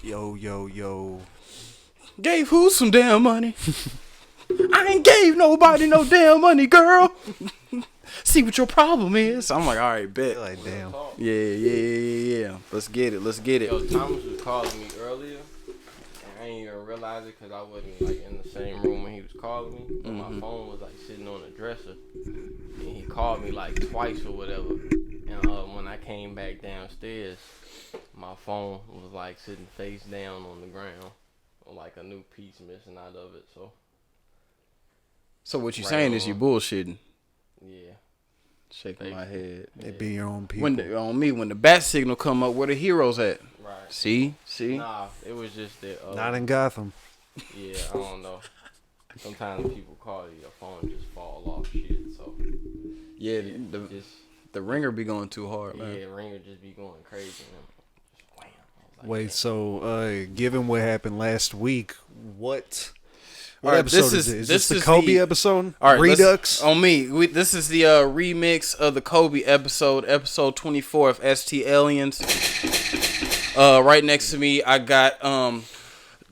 Yo. Gave who some damn money? I ain't gave nobody no damn money, girl. See what your problem is. I'm like, all right, bet. Like, damn. Yeah. Let's get it. Yo, Thomas was calling me earlier, and I didn't even realize it because I wasn't like in the same room when he was calling me. But my phone was like sitting on the dresser, and he called me like twice or whatever. And when I came back downstairs, my phone was like sitting face down on the ground, with like a new piece missing out of it. So what you saying is you bullshitting? Yeah. Shaking my head. It be your own people. When the bat signal come up, where the heroes at? Right. See? Nah, it was just that. Not in Gotham. Yeah, I don't know. Sometimes people call you, your phone just fall off shit. So yeah, the ringer be going too hard, man. Yeah, ringer just be going crazy. Just wham. Like, Wait, so given what happened last week, what right, episode is it? Is this the Kobe episode? All right, Redux? On me. This is the remix of the Kobe episode 24 of STliens. Right next to me, I got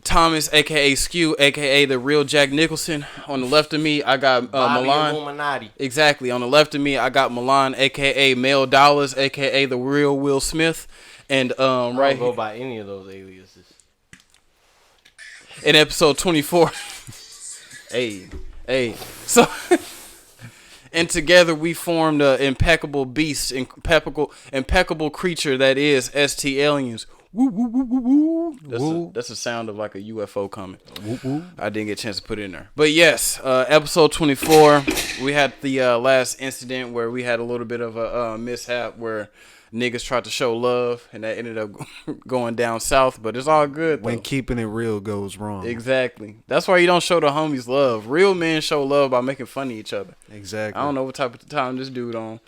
Thomas, a.k.a. Skew, a.k.a. the real Jack Nicholson. On the left of me, I got Milan. Illuminati. Exactly. On the left of me, I got Milan, a.k.a. Mel Dollars, a.k.a. the real Will Smith. And I don't go by any of those aliases. In episode 24. Hey. So, and together we formed an impeccable beast, impeccable creature that is STliens. Woo, woo, woo, woo, woo. That's a sound of like a UFO coming. Woo, woo. I didn't get a chance to put it in there. But yes, episode 24, we had the last incident where we had a little bit of a mishap where niggas tried to show love, and that ended up going down south, but it's all good, though. When keeping it real goes wrong. Exactly. That's why you don't show the homies love. Real men show love by making fun of each other. Exactly. I don't know what type of time this dude on.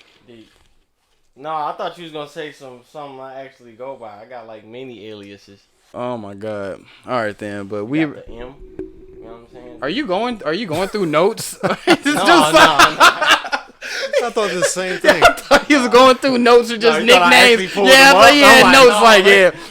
No, I thought you was going to say something I actually go by. I got like many aliases. Oh, my God. All right, then, but we... Got the M. You know what I'm saying? Are you going through notes? No. I thought the same thing. I thought he was going through notes or just nicknames. Yeah, I thought he had notes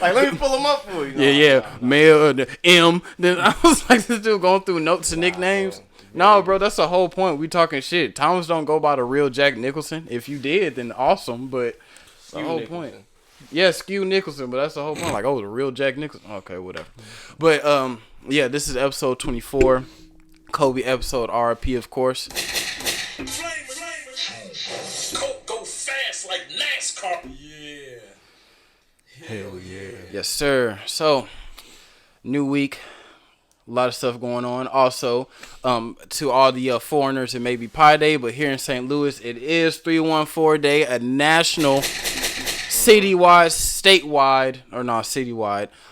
Like, let me pull them up for you. No, Male, the M. Then I was like, this dude going through notes and nicknames. No, bro, that's the whole point. We talking shit. Thomas don't go by the real Jack Nicholson. If you did, then awesome, but the whole point. Yeah, Skew Nicholson, but that's the whole point. Like, oh, the real Jack Nicholson. Okay, whatever. But, yeah, this is episode 24. Kobe episode, RIP, of course. Go fast like NASCAR. Yeah. Hell yeah. Yes, sir. So, new week. A lot of stuff going on. Also, to all the foreigners, it may be Pi Day, but here in St. Louis, it is 314 Day, a national, statewide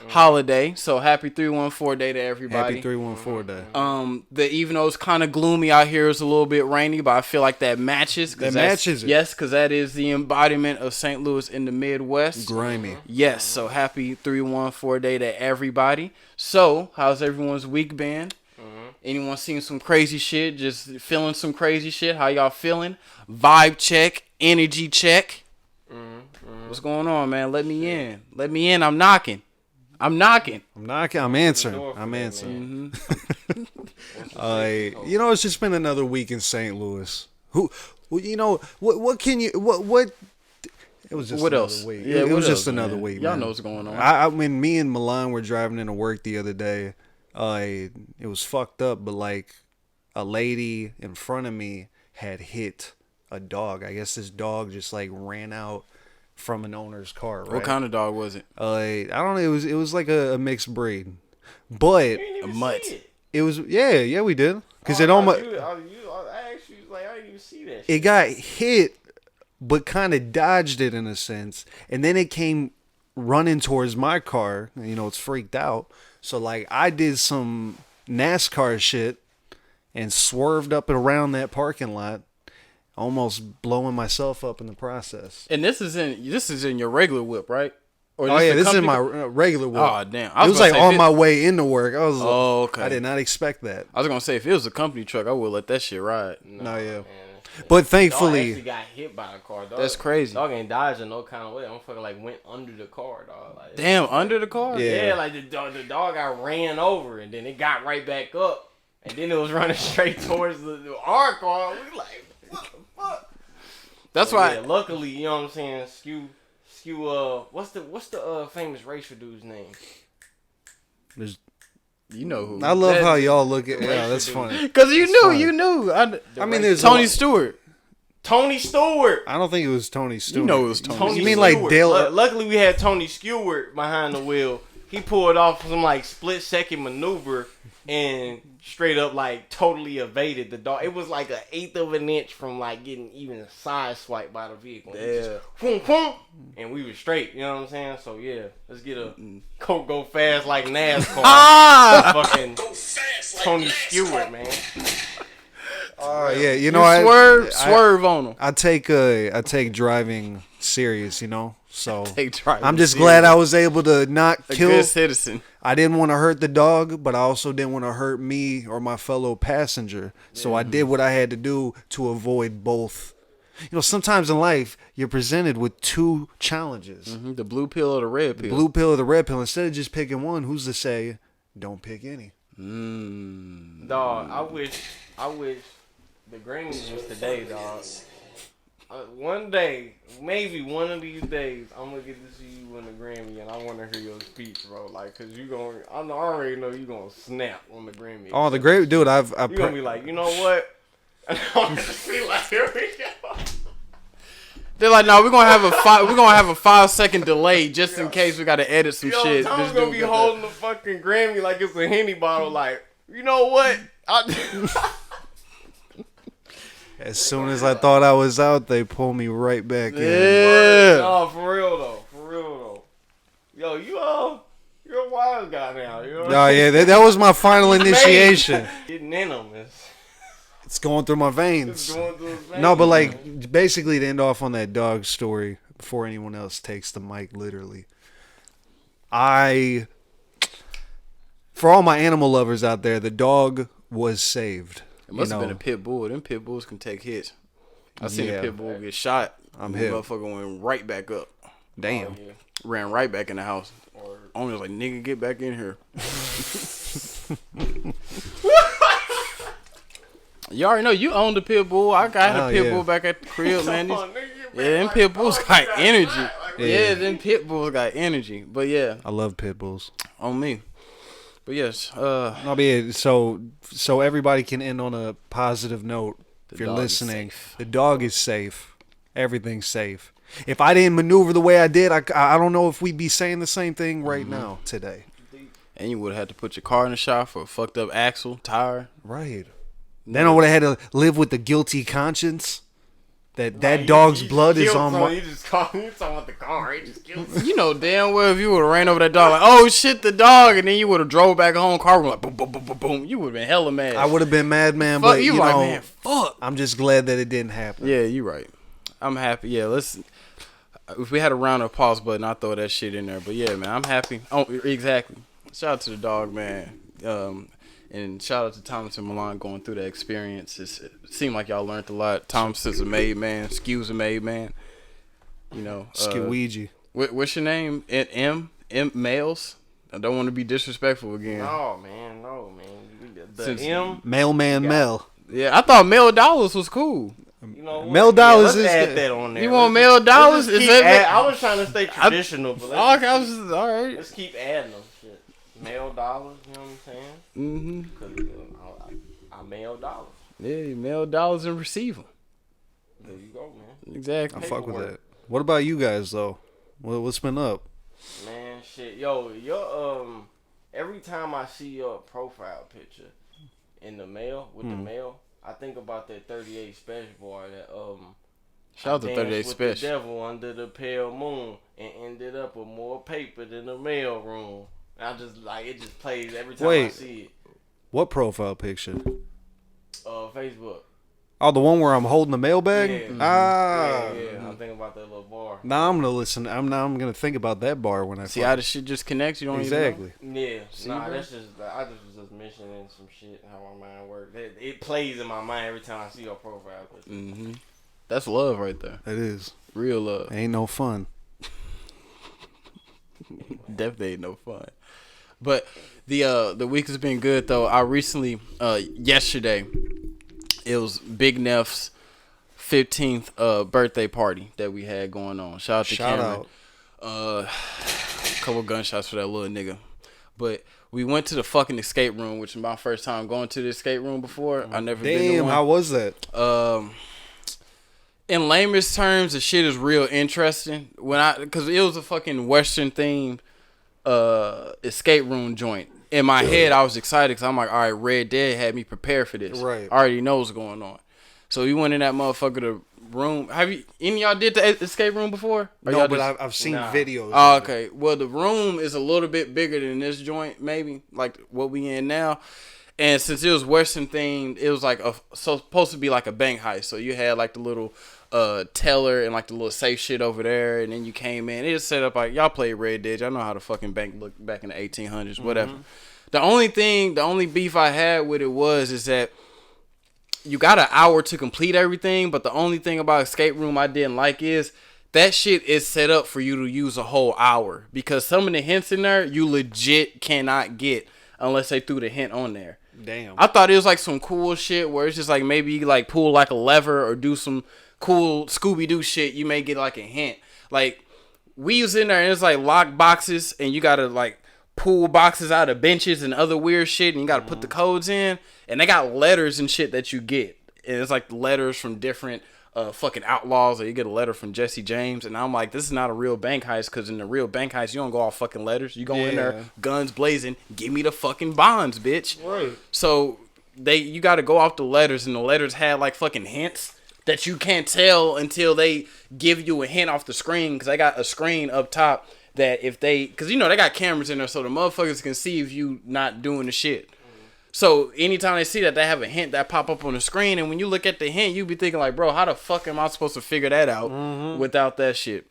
holiday. So happy 314 Day to everybody. Happy 314 Day. Even though it's kind of gloomy out here, it's a little bit rainy, but I feel like that matches. Yes, because that is the embodiment of St. Louis in the Midwest. Grimy. Yes, so happy 314 Day to everybody. So, how's everyone's week been? Anyone seen some crazy shit? Just feeling some crazy shit? How y'all feeling? Vibe check, energy check. What's going on, man? Let me in. I'm knocking. I'm answering. You know, it's just been another week in St. Louis. What can you it was just what another else? week. Yeah, it was just else, another man? week. Y'all man. know what's going on. I mean, me and Milan were driving into work the other day. It was fucked up, but like a lady in front of me had hit a dog. I guess this dog just like ran out from an owner's car. Right? What kind of dog was it? I don't know. It was like a mixed breed, but a mutt. It was yeah we did because it almost. I asked you like I didn't even see that. It got hit, but kind of dodged it in a sense, and then it came running towards my car. You know, it's freaked out. So like I did some NASCAR shit and swerved up and around that parking lot, almost blowing myself up in the process. And this is in your regular whip, right? Or this is in my regular whip. Oh damn! It was like on my way into work. I was okay. I did not expect that. I was gonna say if it was a company truck, I would let that shit ride. No, yeah. But Dog thankfully, actually got hit by a car. Dog, That's crazy. Dog ain't dodged in no kind of way. I'm fucking like went under the car, dog. Like, Damn, under the car? Yeah. yeah, like the dog got ran over and then it got right back up and then it was running straight towards our car. We like, what the fuck? That's But why. yeah, luckily, you know what I'm saying. Skew. What's the famous racial dude's name? there's- You know who. I love how y'all look at. Yeah, that's funny. Because you funny. knew. I mean, there's Tony a- Stewart. Tony Stewart. I don't think it was Tony Stewart. You know it was Tony. Tony You mean Stewart. like Dale? Luckily, we had Tony Stewart behind the wheel. He pulled off some like split second maneuver and straight up like totally evaded the dog. It was like an eighth of an inch from like getting even side swiped by the vehicle. Yeah. Boom, boom, and we were straight. You know what I'm saying? So yeah, let's get a go fast like NASCAR. Fucking Go fast like Tony NASCAR. Stewart, man. Yeah, you know, Swerve on him. I take driving serious, you know. So Take driving I'm just serious. glad I was able to not A kill. good citizen. I didn't want to hurt the dog, but I also didn't want to hurt me or my fellow passenger. So I did what I had to do to avoid both. You know, sometimes in life you're presented with two challenges: The blue pill or the red pill. blue pill or the red pill. Instead of just picking one, who's to say don't pick any? Dog, I wish the Grammys was today, dog. One day, maybe one of these days, I'm gonna get to see you win the Grammy, and I want to hear your speech, bro. Like, cause you gonna, I already know you gonna snap on the Grammy. Oh, the great dude! You gonna be like, you know what? And I'm just be like, here we go. They're like, no, we're gonna have a 5-second delay just in case we gotta edit some Yo, shit. Tom's This gonna dude be got holding the fucking Grammy like it's a Henny bottle. Like, you know what? As soon as I thought I was out, they pulled me right back in. Yeah. No, for real though. Yo, you're a wise guy now. You know what Oh yeah, that was my final initiation. Getting in them is It's going through my veins. going through his veins, No, but man. like basically to end off on that dog story before anyone else takes the mic, literally. For all my animal lovers out there, the dog was saved. It must have been a pit bull. Them pit bulls can take hits. I seen Yeah. a pit bull get shot. I'm The hip. motherfucker went right back up. Damn. Yeah. Ran right back in the house. Owner was like, nigga, get back in here. You already know you own the pit bull. I got Oh, a pit yeah. bull back at the crib, man. Come on, nigga, you Yeah, them like, pit bulls oh, got you got energy. shot. Like, Yeah, them pit bulls got energy. But yeah, I love pit bulls. on me. But yes, I'll be so everybody can end on a positive note. If you're dog is listening, safe. the dog is safe. Everything's safe. If I didn't maneuver the way I did, I don't know if we'd be saying the same thing right now today. and you would have had to put your car in the shop for a fucked up axle, tire. Right. Then I would have had to live with the guilty conscience that like, dog's you blood just is killed on someone, my. You just called. You talking about the car? He just killed. Someone. You know damn well if you would have ran over that dog, like, oh shit, the dog, and then you would have drove back home, car was like boom, boom, boom, boom, boom. You would have been hella mad. I would have been mad, man, Fuck, but you you like, know, man, fuck. I'm just glad that it didn't happen. Yeah, you right. I'm happy. Yeah, if we had a round of applause button, I'd throw that shit in there. But yeah, man, I'm happy. Oh, exactly. Shout out to the dog, man. And shout out to Thomas and Milan going through that experience. It seemed like y'all learned a lot. Thomas is a made man. Skew's a made man. You know. Skeweegee. What's your name? M Males? I don't want to be disrespectful again. No, man. The Since- M. Mailman Mel. Yeah, I thought Mel Dollars was cool. You know what? Mel Dollars let's is add good. that on there. You want Let's Mel just- Dollars? let's Is just keep that? I was trying to stay traditional, but Oh, okay, I was just, all right. let's keep adding them shit. Male dollars, you know what I'm saying? Mm-hmm. Because I mail dollars. Yeah, Mel Dollars and receive them. There you go, man. Exactly. I fuck with Paperwork. that. What about you guys though? What's been up? Man, shit. Yo, your every time I see your profile picture in the mail with the mail, I think about that 38 special boy that Shout out to danced 38 with Special. the devil under the pale moon and ended up with more paper than the mail room. And I just like it just plays every time I Wait. see it. What profile picture? Facebook. Oh, the one where I'm holding the mailbag? Yeah. Ah. Yeah. I'm thinking about that little bar. Now I'm gonna listen. I'm gonna think about that bar when I See how the shit just connects. You don't exactly. Yeah. Nah, bro? that's just I just was just mentioning some shit how my mind works. It plays in my mind every time I see your profile. Mm-hmm. That's love right there. It is. Real love. Ain't no fun. Definitely ain't no fun. But the week has been good though. I recently yesterday it was Big Neff's 15th birthday party that we had going on. Shout out to Cameron. A couple gunshots for that little nigga. But we went to the fucking escape room, which is my first time going to the escape room before. I never been to Damn, one. how was that? In lamest terms, the shit is real interesting. Because it was a fucking Western themed escape room joint. In my head, I was excited because I'm like, all right, Red Dead had me prepared for this. Right. I already know what's going on. So we went in that motherfucker the room. Have you any of y'all did the escape room before? Or No, but I've seen videos. Oh, okay. Well, the room is a little bit bigger than this joint, maybe like what we in now. And since it was Western themed, it was like supposed to be like a bank heist. So you had like the little teller and like the little safe shit over there, and then you came in. It was set up like y'all played Red Dead. Y'all know how the fucking bank looked back in the 1800s, whatever. The only beef I had with it is that you got an hour to complete everything, but the only thing about escape room I didn't like is that shit is set up for you to use a whole hour, because some of the hints in there you legit cannot get unless they threw the hint on there. Damn. I thought it was like some cool shit where it's just like maybe you like pull like a lever or do some cool Scooby-Doo shit. You may get like a hint. Like we was in there and it's like lock boxes and you gotta like pull boxes out of benches and other weird shit and you gotta put the codes in, and they got letters and shit that you get, and it's like letters from different fucking outlaws, or you get a letter from Jesse James, and I'm like, this is not a real bank heist, because in the real bank heist you don't go off fucking letters. You go in there guns blazing, give me the fucking bonds, bitch. Right. So you got to go off the letters, and the letters had like fucking hints that you can't tell until they give you a hint off the screen, because they got a screen up top that if they, because you know they got cameras in there so the motherfuckers can see if you not doing the shit. So anytime they see that, they have a hint that pop up on the screen, and when you look at the hint, you be thinking like, bro, how the fuck am I supposed to figure that out without that shit?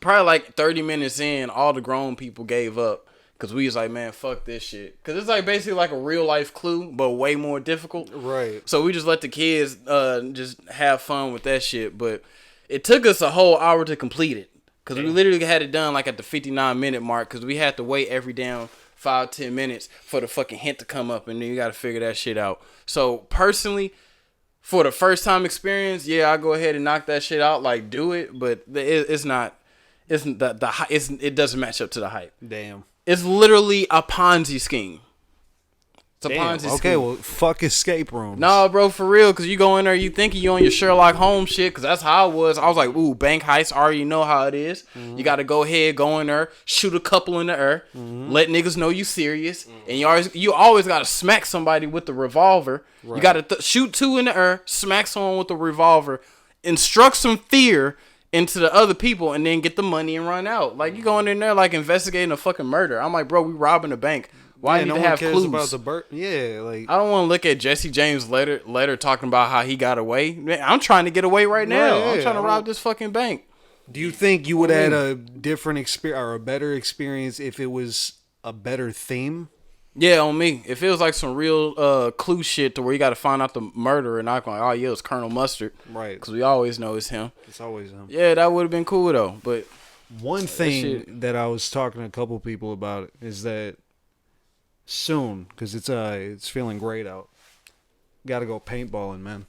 Probably like 30 minutes in, all the grown people gave up, because we was like, man, fuck this shit. Because it's like basically like a real life Clue, but way more difficult. Right. So we just let the kids just have fun with that shit. But it took us a whole hour to complete it, because we literally had it done like at the 59-minute mark, because we had to wait every damn 5-10 minutes for the fucking hint to come up, and then you got to figure that shit out. So personally, for the first time experience, yeah, I go ahead and knock that shit out, like do it, but it doesn't match up to the hype. Damn. It's literally a Ponzi scheme. It's a Ponzi scheme. Okay, well, fuck escape rooms. No, bro, for real, because you go in there, you thinking you on your Sherlock Holmes shit, because that's how I was. I was like, ooh, bank heist, I already know how it is. You got to go ahead, go in there, shoot a couple in the air, let niggas know you serious, and you always got to smack somebody with the revolver. Right. You got to shoot 2 in the air, smack someone with the revolver, instruct some fear into the other people, and then get the money and run out. Like, you going in there like investigating a fucking murder. I'm like, bro, we robbing a bank. Why do you need to have clues? About the like I don't want to look at Jesse James' letter talking about how he got away. Man, I'm trying to get away right now. I'm trying to rob this fucking bank. Do you think you would have had a different experience or a better experience if it was a better theme? Yeah, on me. If it was like some real clue shit to where you got to find out the murderer, and not going, oh yeah, it's Colonel Mustard, right? Because we always know it's him. It's always him. Yeah, that would have been cool though. But one thing that I was talking to a couple people about is that soon, because it's feeling great out, got to go paintballing, man.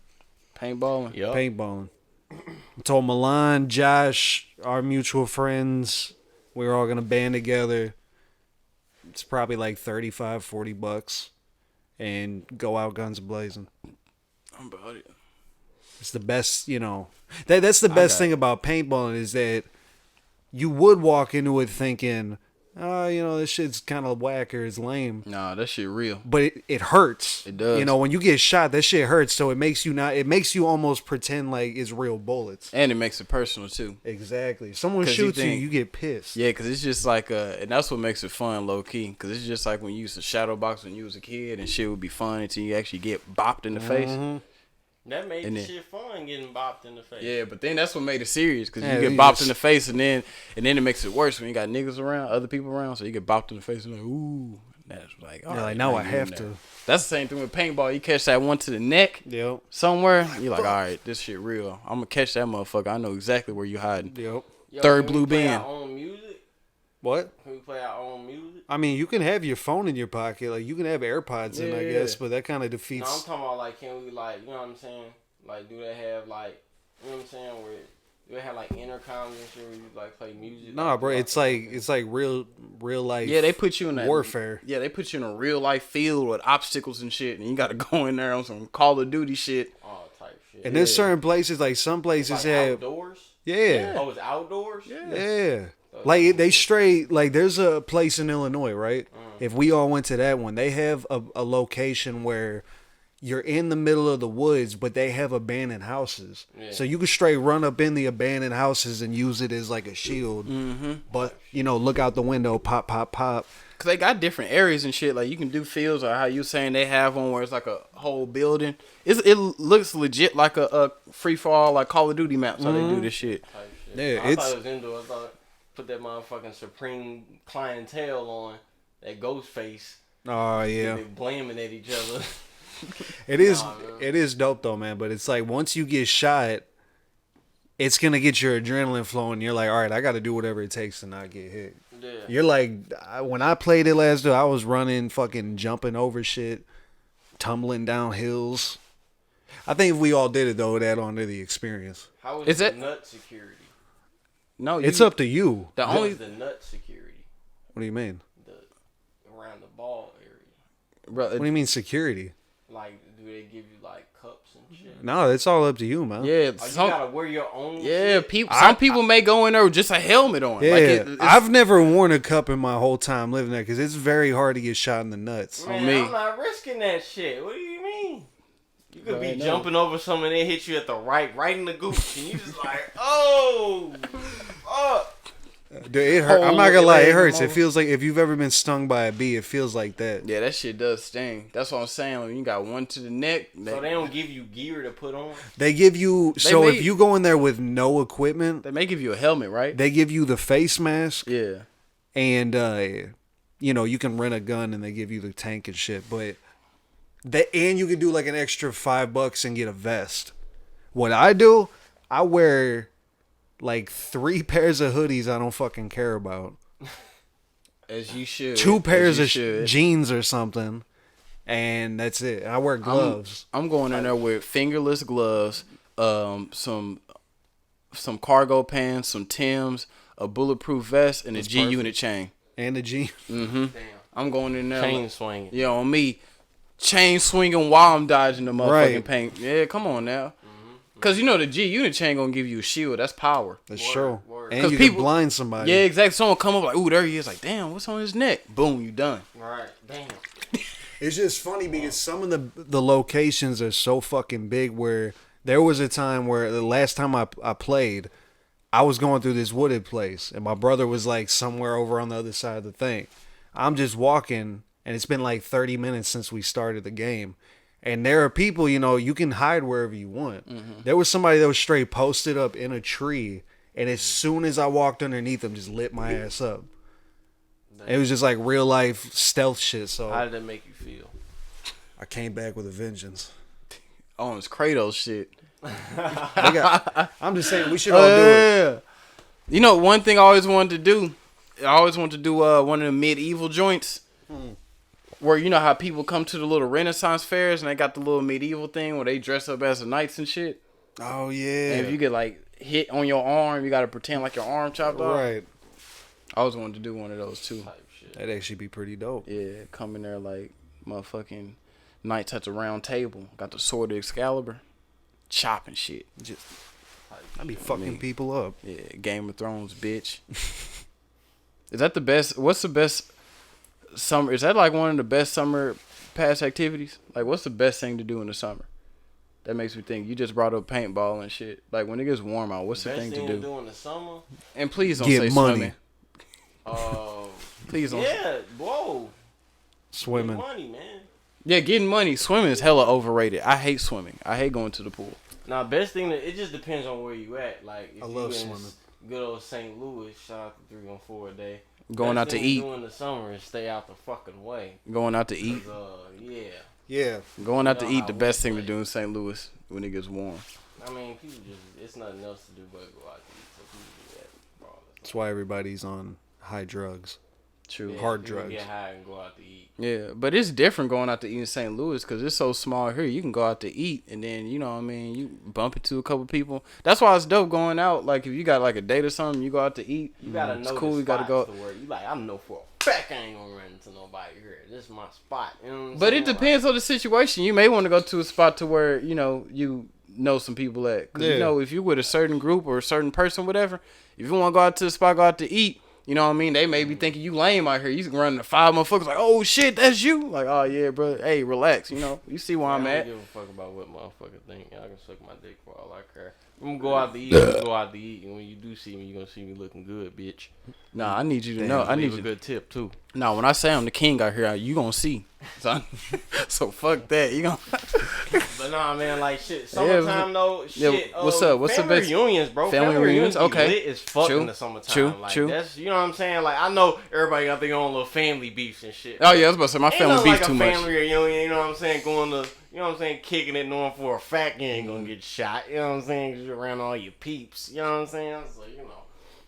Paintballing? Yep. Paintballing. I told Milan, Josh, our mutual friends, we were all going to band together. It's probably like $35-$40 and go out guns blazing. I'm about it. It's the best, that's the best thing about paintballing, is that you would walk into it thinking, oh, this shit's kind of whack or it's lame. Nah, that shit real. But it hurts. It does. When you get shot, that shit hurts. So it makes you almost pretend like it's real bullets. And it makes it personal too. Exactly. If someone shoots you get pissed. Yeah, because it's just like, and that's what makes it fun, low key. Because it's just like when you used to shadow box when you was a kid, and shit would be fun until you actually get bopped in the face. That made And the then- shit fun getting bopped in the face. Yeah, but then that's what made it serious because Yeah, you get you bopped just- in the face, and then it makes it worse when you got niggas around, other people around, so you get bopped in the face and like, ooh, that's like, all Yeah, right, like, now I you have in to. there. That's the same thing with paintball. You catch that one to the neck Yep. somewhere, you like, all right, this shit real. I'm gonna catch that motherfucker. I know exactly where you hiding. Yep. Yo, Third can blue we play bin. our own music? What? Can we play our own music? I mean, you can have your phone in your pocket. Like, you can have AirPods in, I Yeah. guess, but that kind of No, I'm defeats. talking about like, can we like, you know what I'm saying? Like, do they have like, you know what I'm saying? Where do they have like intercoms and shit where you like play music? Nah, bro, it's like real life. Yeah, they put you in that warfare. Yeah, they put you in a real life field with obstacles and shit, and you got to go in there on some Call of Duty shit. Oh, type shit. And there's certain places, like some places like have, outdoors. yeah, Oh, it's outdoors. yeah. Like they straight, like there's a place in Illinois, right? If we all went to that one, they have a location where you're in the middle of the woods, but they have abandoned houses. Yeah. So you can straight run up in the abandoned houses and use it as like a shield. Mm-hmm. But, look out the window, pop, pop, pop. Cause they got different areas and shit. Like you can do fields, or how you saying they have one where it's like a whole building. It looks legit like a free for all, like Call of Duty maps. How they do this shit. Type shit. Yeah, I it's- thought it was indoors. I thought put that motherfucking Supreme clientele on that ghost face. Oh, yeah. They blaming at each other. It is Nah, man. it is dope though, man. But it's like once you get shot, it's gonna get your adrenaline flowing. You're like, all right, I got to do whatever it takes to not get hit. Yeah. You're like, when I played it last year, I was running, fucking jumping over shit, tumbling down hills. I think if we all did it though, that'd under the experience. How Is the it- nut security? No, It's up to you. The How only is the nut security? What do you mean? The around the ball area. bro, What do you mean security? Like, do they give you like cups and shit? No, it's all up to you, man. yeah, Oh, you some, gotta wear your own. yeah. shit? People, some people may go in there with just a helmet on. Yeah, Like it's, I've never worn a cup in my whole time living there because it's very hard to get shot in the nuts. Man, me. I'm not risking that shit. What do you mean? You could Right be now. jumping over someone and they hit you at the right in the gooch, and you just like, oh, fuck. Dude, it hurt. I'm Whole not gonna lie, it leg hurts. It moment. feels like if you've ever been stung by a bee, it feels like that. yeah, that shit does sting. That's what I'm saying. When you got one to the neck, So they don't give you gear to put on. They give you may- if you go in there with no equipment, they may give you a helmet, right? they give you the face mask Yeah. and you can rent a gun and they give you the tank and shit. But and you can do like an extra $5 and get a vest. What I do, I wear like 3 pairs of hoodies I don't fucking care about. As you should. 2 pairs As you of should. jeans or something, and that's it. And I wear gloves. I'm going in there with fingerless gloves, some cargo pants, some Timbs, a bulletproof vest, and a G unit chain. And the jeans. Damn. I'm going in there. Chain swinging. Yeah, on me, chain swinging while I'm dodging the motherfucking Right. paint. Yeah, come on now. Cause the G unit chain gonna give you a shield. That's power. That's Word, true. word. And 'Cause you people- can blind somebody. Yeah, exactly. Someone come up like, ooh, there he is. Like, damn, what's on his neck? Boom, you done. Right. Damn. It's just funny because some of the locations are so fucking big where there was a time where the last time I played, I was going through this wooded place and my brother was like somewhere over on the other side of the thing. I'm just walking and it's been like 30 minutes since we started the game. And there are people, you can hide wherever you want. There was somebody that was straight posted up in a tree and as soon as I walked underneath them, just lit my ass up. It was just like real life stealth shit. So How did that make you feel? I came back with a vengeance. On his Kratos shit. I'm just saying we should all do it. Yeah. One thing I always wanted to do. I always wanted to do one of the medieval joints. Where how people come to the little Renaissance fairs and they got the little medieval thing where they dress up as the knights and shit. Oh yeah. And if you get like hit on your arm, you gotta pretend like your arm chopped off. Right. I always wanted to do one of those too. Type shit. That'd actually be pretty dope. Yeah, come in there like motherfucking knights at the round table. Got the sword of Excalibur. Chopping shit. Just I'd be fucking people up. Yeah, Game of Thrones, bitch. Is that the best? What's the best summer? Is that like one of the best summer past activities? Like, what's the best thing to do in the summer? That makes me think. You just brought up paintball and shit. Like, when it gets warm out, what's the Best thing thing to do? in the summer? And please don't Get say money. swimming. Oh. Please don't. Yeah. Whoa. Swimming. Money, man. Yeah, getting money. Swimming is hella overrated. I hate swimming. I hate going to the pool. Now, best thing it just depends on where you at. Like, if I you love in swimming. good old St. Louis, shout out to 314 a day. Going out Best to thing eat. do in the summer is stay out the fucking way. Going out to eat. Yeah. Yeah. Going out to know eat how the we best thing to play. do in St. Louis when it gets warm. I mean, people it's nothing else to do but go out to eat. So people do that. Regardless. That's why everybody's on high drugs. True. Hard people drugs. Get high and go out to eat. Yeah, but it's different going out to eat in St. Louis because it's so small here. You can go out to eat and then, you know what I mean, you bump into a couple people. That's why it's dope going out. Like, if you got, like, a date or something, you go out to eat. You gotta it's know cool. the You gotta spots go. to where you like, I know for a fact I ain't gonna run into nobody here. This is my spot. You know what I'm But saying? it depends on the situation. You may want to go to a spot to where, you know some people at. Because, Yeah. if you're with a certain group or a certain person, whatever, if you want to go out to the spot, go out to eat, you know what I mean? They may be thinking you lame out here. You can run into 5 motherfuckers like, oh, shit, that's you? Like, oh, yeah, bro. Hey, relax. You see where I'm I at. don't give a fuck about what motherfucker think. Y'all can suck my dick for all I care. I'm gonna go out to eat. I'm gonna go out to eat, and when you do see me, you gonna see me looking good, bitch. Nah, I need you to know. I need Leave you a good tip too. Nah, when I say I'm the king out here, you gonna see. So fuck that. You gonna. But nah, man, like shit. Summertime though, shit. What's up? What's the family best? reunions, bro? Family reunions? be Okay. lit as fuck True. in the summertime. True. Like True. that's you know what I'm saying. Like I know everybody got their own little family beefs and shit. Oh yeah, I was about to say my Ain't family nothing beef like too a much. family reunion, you know what I'm saying? Going to, you know what I'm saying, kicking it, knowing for a fact you ain't gonna get shot. You know what I'm saying? 'Cause you're around all your peeps. You know what I'm saying? So you know.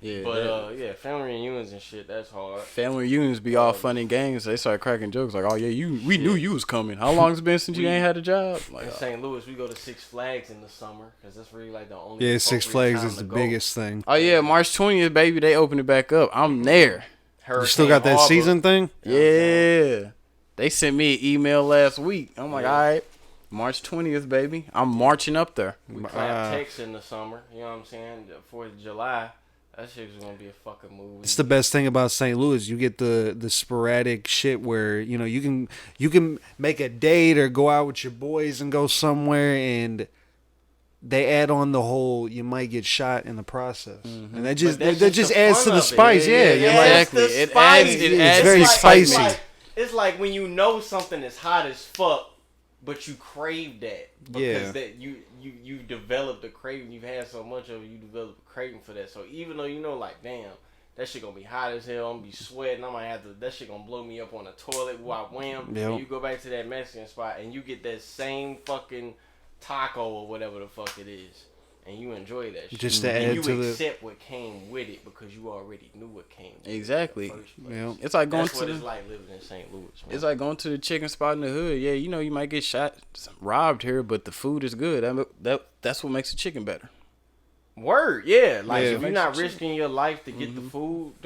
Yeah, But yeah, family reunions and shit, that's hard. family reunions be all fun and games. They start cracking jokes like, "Oh yeah, we knew you was coming. How long it's been since you ain't had a job?" Like, In St. Louis, we go to Six Flags in the summer because that's really like the only. Yeah, Six appropriate Flags time is to the go. biggest thing. oh yeah, March 20th, baby, they open it back up. I'm there. You still got that Harbor. season thing? Yeah, they sent me an email last week. I'm like, all right, March 20th, baby, I'm marching up there. We clap Tex in the summer. You know what I'm saying? The 4th of July. That shit's gonna be a fucking movie. It's the best thing about St. Louis. You get the sporadic shit where you can make a date or go out with your boys and go somewhere, and they add on the whole you might get shot in the process, and that just But that's that just just the adds fun to the of it. spice. Yeah, you're like, Exactly. It's the It spice. adds- it It's adds- very like- spicy. It's like when you know something is hot as fuck, but you crave that because Yeah. that you developed a craving. You've had so much of it, you developed a craving for that. So even though you know, like, damn, that shit gonna be hot as hell. I'm gonna be sweating. I might have to. That shit gonna blow me up on the toilet while wham. Yep. And you go back to that Mexican spot and you get that same fucking taco or whatever the fuck it is, and you enjoy that shit. Just to and add you to the- accept what came with it because you already knew what came with Exactly. it in the first place. Yeah. It's like going That's to what the. it's like living in St. Louis, man. It's like going to the chicken spot in the hood. Yeah, you might get shot, robbed here, but the food is good. That's what makes the chicken better. Word, yeah. Like Yeah. if you're Makes not it risking your life to get the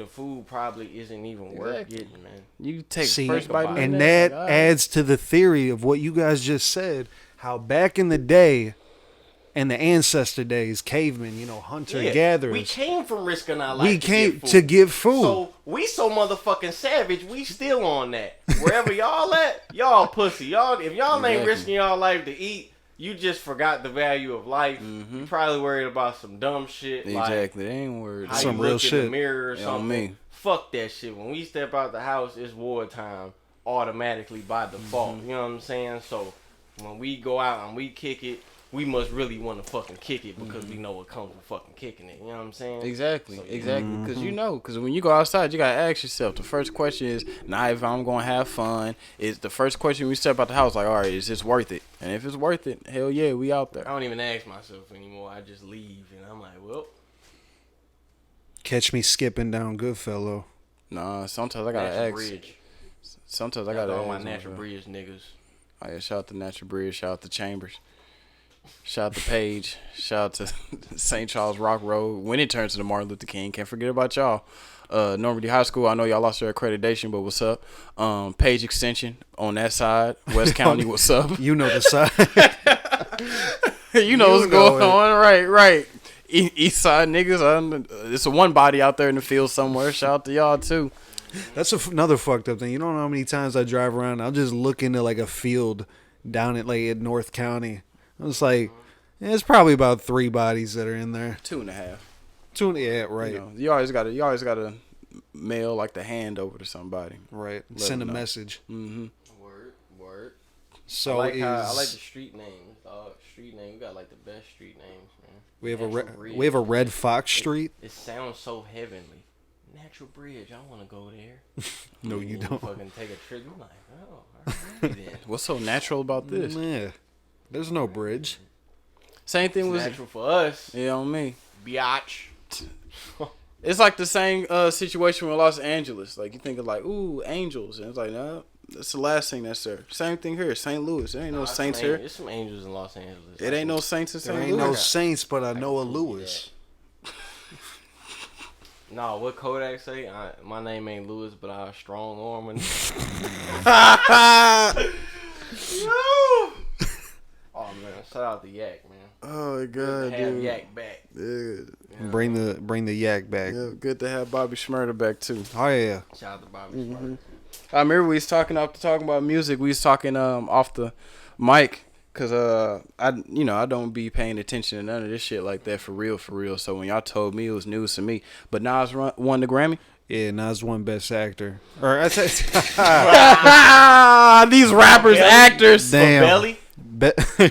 food probably isn't even worth Exactly. getting, man. You take See, first bite, about and of that like, all right. adds to the theory of what you guys just said. How back in the day, in the ancestor days, cavemen, hunter Yeah, gatherers, we came from risking our life. we to came get food. to get food. So we so motherfucking savage. We still on that. Wherever y'all at, y'all pussy. Y'all, if y'all ain't Exactly. risking y'all life to eat, you just forgot the value of life. You probably worried about some dumb shit. Exactly. They ain't worried. Like how Some you real look in shit. the mirror or Yeah, something. me. Fuck that shit. When we step out the house, it's wartime automatically by default. You know what I'm saying? So when we go out and we kick it, we must really want to fucking kick it because we know what comes with fucking kicking it. You know what I'm saying? Exactly, So, exactly. Because when you go outside, you gotta ask yourself. The first question is, not if I'm gonna have fun. Is the first question when we step out the house, like, all right, is this worth it? And if it's worth it, hell yeah, we out I there. don't even ask myself anymore. I just leave and I'm like, well, Catch me skipping down Goodfellow. Nah, sometimes I gotta Natural ask. Bridge. Sometimes I Got gotta all my ask Natural myself. Bridge niggas. Oh yeah, shout out to Natural Bridge, shout out to Chambers, shout out to Page, shout out to St. Charles Rock Road. When it turns to the Martin Luther King, can't forget about y'all. Normandy High School, I know y'all lost their accreditation, but what's up? Page Extension on that side, West County, what's up? You know the side. You know what's know going it. on, right? East side niggas, it's a one body out there in the field somewhere. Shout out to y'all too. That's another fucked up thing. You don't know how many times I drive around. I'll just look into like a field down at like in North County. I was like, yeah, it's probably about 3 bodies that are in there. 2.5. Yeah, right, You always gotta mail like the hand over to somebody. right. Let Send a them know. message. Mm-hmm. Word. So I like the street names, dog. Street name. We got like the best street names, man. we have Natural Bridge. we have a Red Fox Street. It sounds so heavenly. Natural Bridge. I want to go there. No, you don't. Fucking take a trip. You like, oh, all right then. What's so natural about this? Yeah, there's no bridge. Same thing It's was natural for us. yeah on me. Biatch. It's like the same situation with Los Angeles. Like you think of like, ooh, angels, and it's like, no, that's the last thing that's there. Same thing here, St. Louis. There ain't no saints here. There's some angels in Los Angeles. It ain't no saints in There St. ain't no Louis. saints, but I know a Lewis. No, what Kodak say? My name ain't Lewis, but I strong arm and. Oh man, shout out to Yak, man. Oh my Good god, to have dude. Yak back. Yeah. Bring the yak back. Yeah, good to have Bobby Shmurda back too. Oh yeah. Shout out to Bobby Smart. I remember we was talking about music. We was talking off the mic because I don't be paying attention to none of this shit like that for real. So when y'all told me, it was news to me. But Nas won the Grammy. Yeah, Nas won Best Actor. Or I said, These rappers, actors. damn. Belly?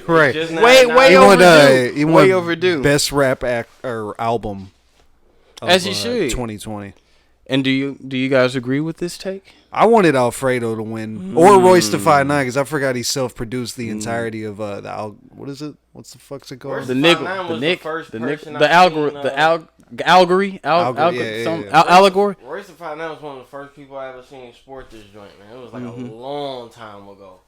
Right. Just Way overdue. He won Way overdue. Best rap act or album. Of, As he should. 2020. And do you guys agree with this take? I wanted Alfredo to win, or Royce da 5'9", because I forgot he self-produced the entirety of what is it? What's the fuck's it called? Royce The da nigga, 5'9" the was Nick, the first the Nick, person the I allegory, seen, the allegory, allegory. Royce da 5'9" was one of the first people I ever seen sport this joint, man. It was like a long time ago.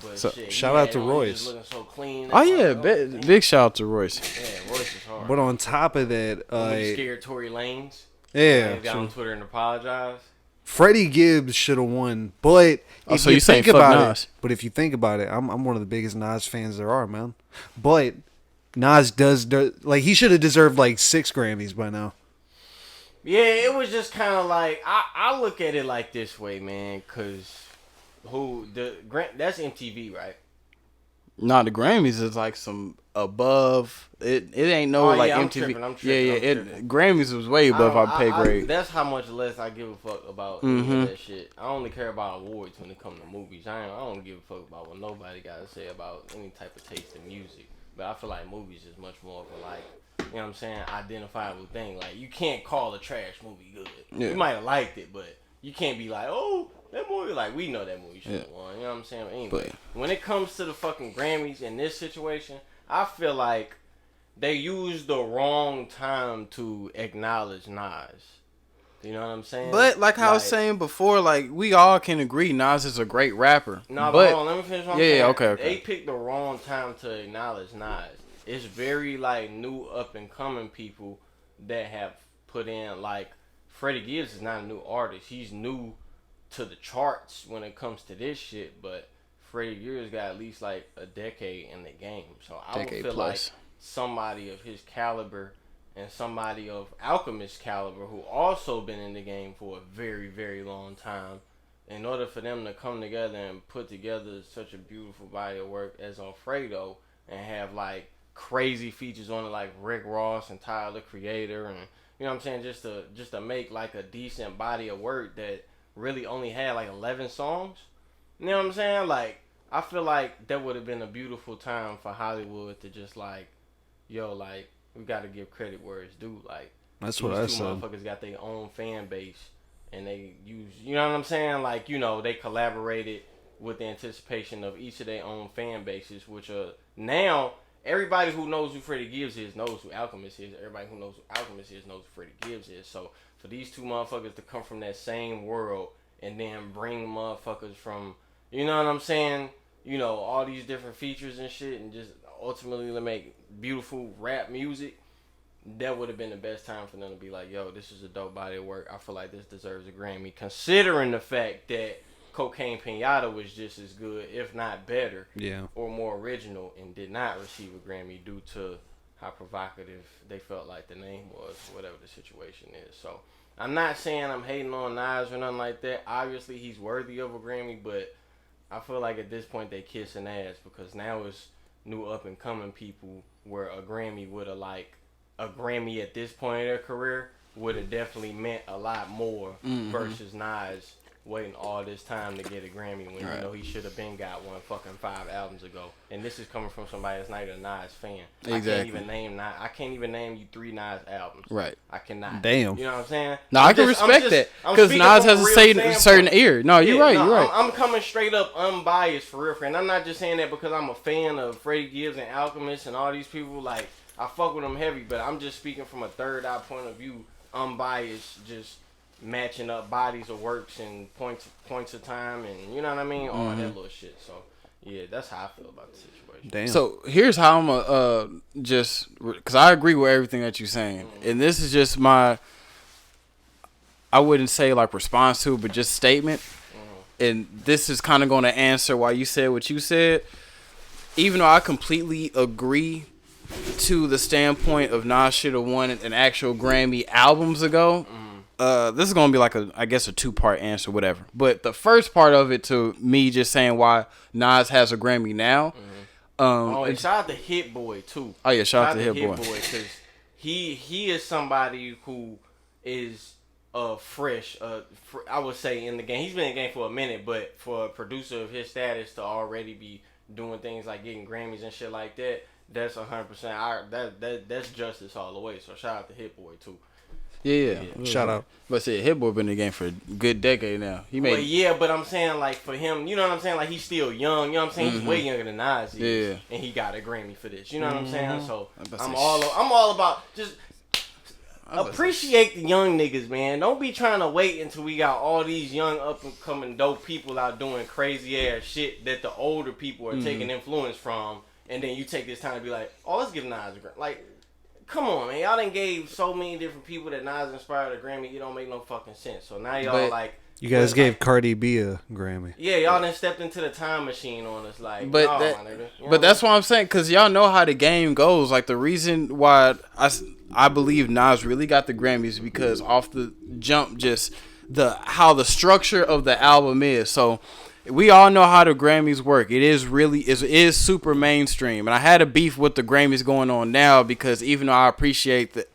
But So, shit, shout he out had to on, Royce. He just looking so clean. Oh yeah, Damn. big shout out to Royce. Yeah, Royce is hard. But on top of that, When you scared Tory Lanez. yeah, He got on Twitter and apologized. Freddie Gibbs should have won, but if so you you saying think fuck about Nas. it, but if you think about it, I'm one of the biggest Nas fans there are, man. But Nas does like he should have deserved like 6 Grammys by now. Yeah, it was just kind of like I look at it like this way, man, because that's MTV, right? Nah, the Grammys is like some above. It ain't no Oh, like yeah, I'm MTV. tripping, I'm yeah, tripping. Grammys was way above our pay grade. That's how much less I give a fuck about any of that shit. I only care about awards when it comes to movies. I don't give a fuck about what nobody got to say about any type of taste in music. But I feel like movies is much more of a like, you know what I'm saying, identifiable thing. Like you can't call a trash movie good. Yeah. You might have liked it, but you can't be like, oh, that movie, like we know that movie should have won. You know what I'm saying? But anyway, when it comes to the fucking Grammys in this situation, I feel like they used the wrong time to acknowledge Nas. You know what I'm saying? But like I was saying before, like we all can agree Nas is a great rapper. No, but hold on, let me finish what I'm saying. yeah, okay. They picked the wrong time to acknowledge Nas. It's very like new up and coming people that have put in like Freddie Gibbs is not a new artist. He's new to the charts when it comes to this shit, but Freddie Gibbs got at least like a decade in the game. So I would feel like somebody of his caliber and somebody of Alchemist's caliber who also been in the game for a very, very long time, in order for them to come together and put together such a beautiful body of work as Alfredo and have like crazy features on it like Rick Ross and Tyler the Creator, and you know what I'm saying, just to make like a decent body of work that really only had like 11 songs. You know what I'm saying? Like I feel like that would have been a beautiful time for Hollywood to just like, yo, like we got to give credit where it's due. Like That's what I these two said. motherfuckers got their own fan base and they use, you know what I'm saying? Like, you know, they collaborated with the anticipation of each of their own fan bases, which are now everybody who knows who Freddie Gibbs is knows who Alchemist is. Everybody who knows who Alchemist is knows who Freddie Gibbs is. So for these two motherfuckers to come from that same world and then bring motherfuckers from, you know what I'm saying, you know, all these different features and shit, and just ultimately to make beautiful rap music, that would have been the best time for them to be like, yo, this is a dope body of work. I feel like this deserves a Grammy, considering the fact that Cocaine Pinata was just as good, if not better, or more original, and did not receive a Grammy due to how provocative they felt like the name was, whatever the situation is. So I'm not saying I'm hating on Nas or nothing like that. Obviously, he's worthy of a Grammy, but I feel like at this point they kissing ass, because now it's new up and coming people where a Grammy would have a Grammy at this point in their career would have definitely meant a lot more versus Nas waiting all this time to get a Grammy when Right. you know he should have been got one fucking 5 albums ago. And this is coming from somebody that's not even a Nas fan. Exactly. I can't even name you 3 Nas albums. Right. I cannot. Damn. You know what I'm saying? No, I can respect that because Nas has a certain ear. No, you're right. You're right. I'm coming straight up unbiased for real, and I'm not just saying that because I'm a fan of Freddie Gibbs and Alchemist and all these people. Like, I fuck with them heavy, but I'm just speaking from a third eye point of view, unbiased, just matching up bodies of works and points of time, and you know what I mean, all that little shit. So yeah, that's how I feel about the situation. Damn. So here's how I'm just because I agree with everything that you're saying, and this is just my, I wouldn't say like response to it, but just statement. And this is kind of going to answer why you said what you said. Even though I completely agree to the standpoint of Nas should have won an actual Grammy albums ago. This is gonna be like I guess a 2-part answer, whatever. But the first part of it, to me, just saying why Nas has a Grammy now. And shout out to Hit Boy too. Oh yeah, shout out to Hit Boy because he is somebody who is fresh. I would say in the game. He's been in the game for a minute, but for a producer of his status to already be doing things like getting Grammys and shit like that, that's 100%. That's justice all the way. So shout out to Hit Boy too. Yeah. Shout out. But see, Hit Boy been in the game for a good decade now. He made. But yeah, but I'm saying like for him, you know what I'm saying? Like he's still young. You know what I'm saying? He's way younger than Nas is, Yeah. and he got a Grammy for this. You know what I'm saying? So I'm say, all about just appreciate the young niggas, man. Don't be trying to wait until we got all these young up and coming dope people out doing crazy ass shit that the older people are taking influence from, and then you take this time to be like, oh, let's give Nas a Grammy. Like, come on, man. Y'all done gave so many different people that Nas inspired a Grammy. It don't make no fucking sense. So now y'all like. You guys gave Cardi B a Grammy. Yeah, y'all done stepped into the time machine on us. Like, But no, that, my nigga. You know but that's what I'm saying, because y'all know how the game goes. Like, the reason why I believe Nas really got the Grammys because off the jump, just how the structure of the album is. So we all know how the Grammys work. It is super mainstream, and I had a beef with the Grammys going on now because even though I appreciate that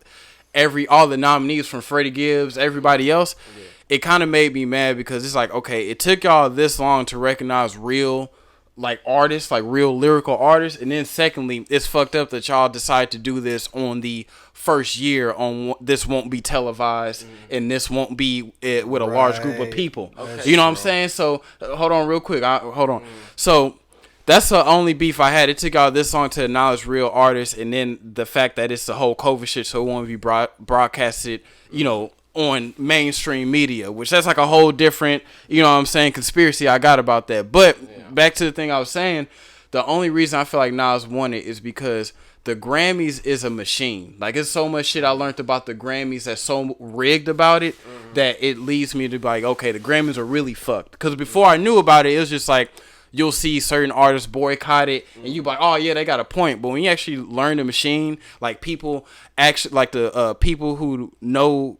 all the nominees from Freddie Gibbs, everybody else. Yeah. It kind of made me mad because it's like, okay, it took y'all this long to recognize real, like, artists, like real lyrical artists. And then secondly, it's fucked up that y'all decide to do this on the first year on this won't be televised and this won't be with a large group of people. Okay, you know what I'm saying? So hold on real quick. Hold on. So that's the only beef I had. It took y'all this long to acknowledge real artists. And then the fact that it's the whole COVID shit, so it won't be broadcasted, you know, on mainstream media, which that's like a whole different, you know what I'm saying, conspiracy I got about that. But back to the thing I was saying, the only reason I feel like Nas won it is because the Grammys is a machine. Like, it's so much shit I learned about the Grammys that's so rigged about it that it leads me to be like, okay, the Grammys are really fucked. Because before I knew about it, it was just like, you'll see certain artists boycott it, and you be like, oh yeah, they got a point. But when you actually learn the machine, like people actually, like the people who know